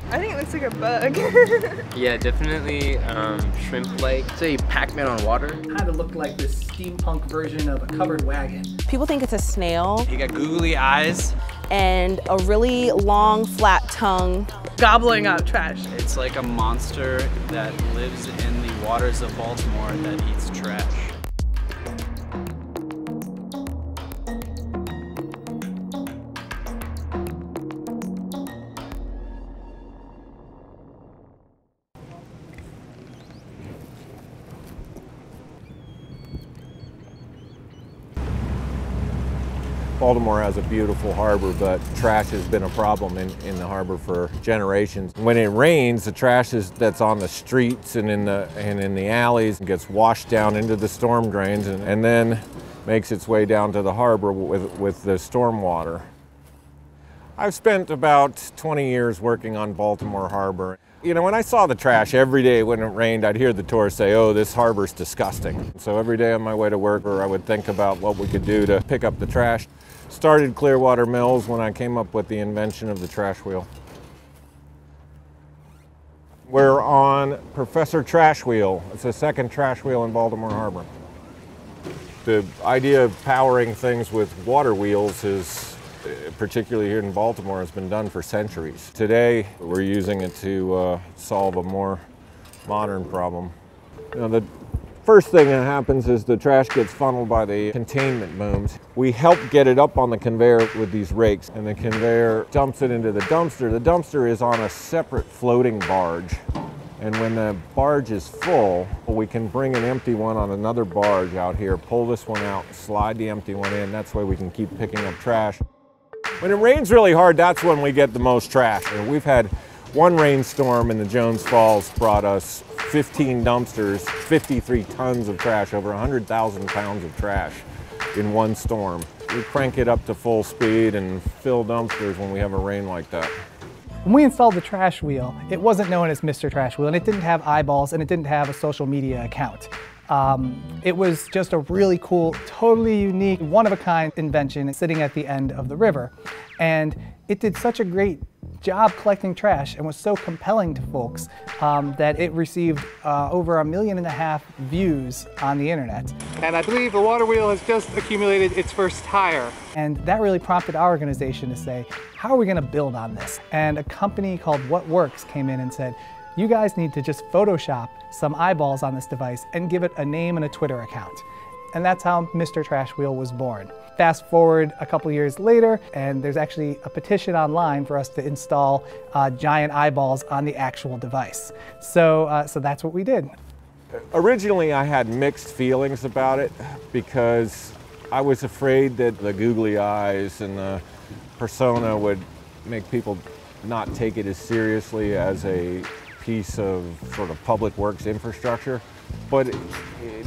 I think it looks like a bug. Yeah, definitely shrimp-like. Say Pac-Man on water. Kind of looked like this steampunk version of a covered wagon. People think it's a snail. You got googly eyes. And a really long, flat tongue. Gobbling up trash. It's like a monster that lives in the waters of Baltimore that eats trash. Baltimore has a beautiful harbor, but trash has been a problem in the harbor for generations. When it rains, the trash that's on the streets and in the alleys gets washed down into the storm drains and then makes its way down to the harbor with the storm water. I've spent about 20 years working on Baltimore Harbor. You know, when I saw the trash every day when it rained, I'd hear the tourists say, "Oh, this harbor's disgusting." So every day on my way to work, I would think about what we could do to pick up the trash. Started Clearwater Mills when I came up with the invention of the trash wheel. We're on Professor Trash Wheel. It's the second trash wheel in Baltimore Harbor. The idea of powering things with water wheels is, particularly here in Baltimore, has been done for centuries. Today, we're using it to solve a more modern problem. You know, the first thing that happens is the trash gets funneled by the containment booms. We help get it up on the conveyor with these rakes, and the conveyor dumps it into the dumpster. The dumpster is on a separate floating barge. And when the barge is full, we can bring an empty one on another barge out here, pull this one out, slide the empty one in. That's why we can keep picking up trash. When it rains really hard, that's when we get the most trash. And we've had one rainstorm in the Jones Falls brought us 15 dumpsters, 53 tons of trash, over 100,000 pounds of trash in one storm. We crank it up to full speed and fill dumpsters when we have a rain like that. When we installed the trash wheel, it wasn't known as Mr. Trash Wheel, and it didn't have eyeballs, and it didn't have a social media account. It was just a really cool, totally unique, one-of-a-kind invention sitting at the end of the river. And it did such a great job collecting trash and was so compelling to folks that it received over 1.5 million views on the internet. And I believe the water wheel has just accumulated its first tire. And that really prompted our organization to say, how are we going to build on this? And a company called What Works came in and said, you guys need to just Photoshop some eyeballs on this device and give it a name and a Twitter account. And that's how Mr. Trash Wheel was born. Fast forward a couple years later, and there's actually a petition online for us to install giant eyeballs on the actual device. So that's what we did. Originally, I had mixed feelings about it because I was afraid that the googly eyes and the persona would make people not take it as seriously as a piece of sort of public works infrastructure. But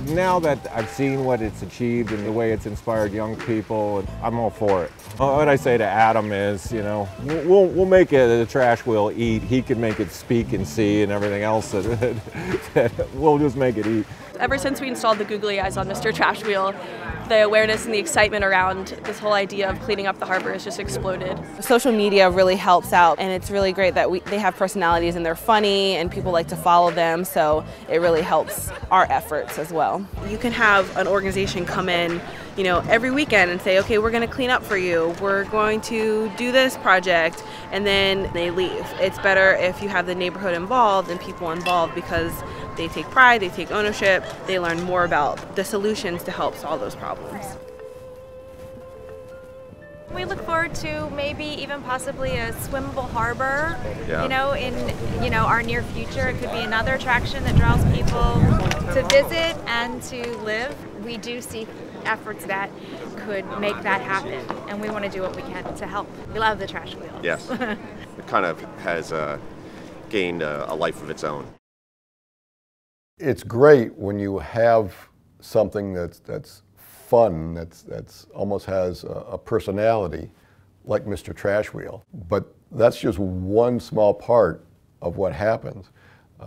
now that I've seen what it's achieved and the way it's inspired young people, I'm all for it. What I say to Adam is, you know, we'll make it the trash wheel eat. He can make it speak and see and everything else. We'll just make it eat. Ever since we installed the googly eyes on Mr. Trash Wheel, the awareness and the excitement around this whole idea of cleaning up the harbor has just exploded. Social media really helps out, and it's really great that they have personalities and they're funny and people like to follow them, so it really helps our efforts as well. You can have an organization come in, you know, every weekend and say, okay, we're going to clean up for you, we're going to do this project, and then they leave. It's better if you have the neighborhood involved and people involved because they take pride, they take ownership, they learn more about the solutions to help solve those problems. We look forward to maybe even possibly a swimmable harbor, Yeah. you know, in our near future. It could be another attraction that draws people to visit and to live. We do see efforts that could make that happen, and we want to do what we can to help. We love the trash wheel. Yes, it kind of has gained a life of its own. It's great when you have something that's fun, that's almost has a personality, like Mr. Trash Wheel. But that's just one small part of what happens.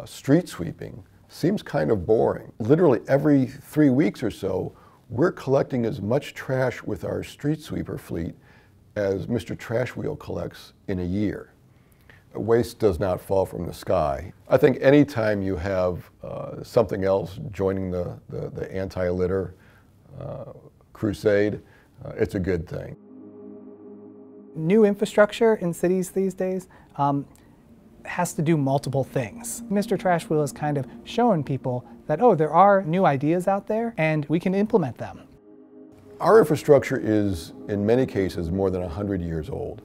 Street sweeping seems kind of boring. Literally every 3 weeks or so, we're collecting as much trash with our street sweeper fleet as Mr. Trash Wheel collects in a year. Waste does not fall from the sky. I think anytime you have something else joining the anti-litter crusade, it's a good thing. New infrastructure in cities these days has to do multiple things. Mr. Trash Wheel is kind of showing people that, oh, there are new ideas out there and we can implement them. Our infrastructure is, in many cases, more than 100 years old.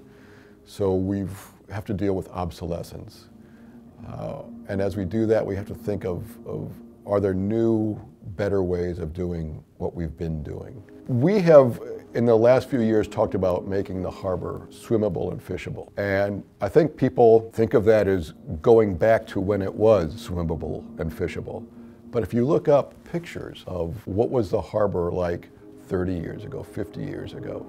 So we have to deal with obsolescence. And as we do that, we have to think of are there new, better ways of doing what we've been doing? We have, in the last few years, talked about making the harbor swimmable and fishable. And I think people think of that as going back to when it was swimmable and fishable. But if you look up pictures of what was the harbor like 30 years ago, 50 years ago,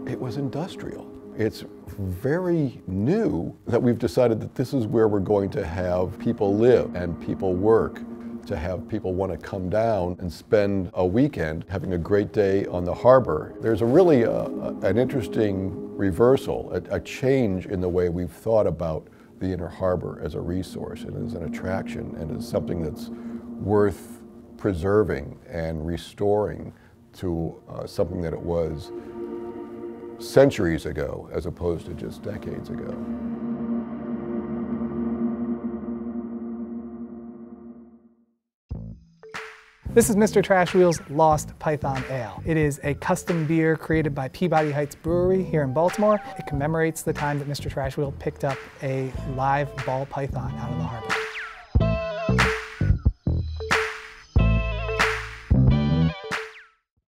it was industrial. It's very new that we've decided that this is where we're going to have people live and people work, to have people want to come down and spend a weekend having a great day on the harbor. There's really an interesting reversal, a change in the way we've thought about the inner harbor as a resource and as an attraction and as something that's worth preserving and restoring to something that it was centuries ago as opposed to just decades ago. This is Mr. Trash Wheel's Lost Python Ale. It is a custom beer created by Peabody Heights Brewery here in Baltimore. It commemorates the time that Mr. Trash Wheel picked up a live ball python out of the harbor.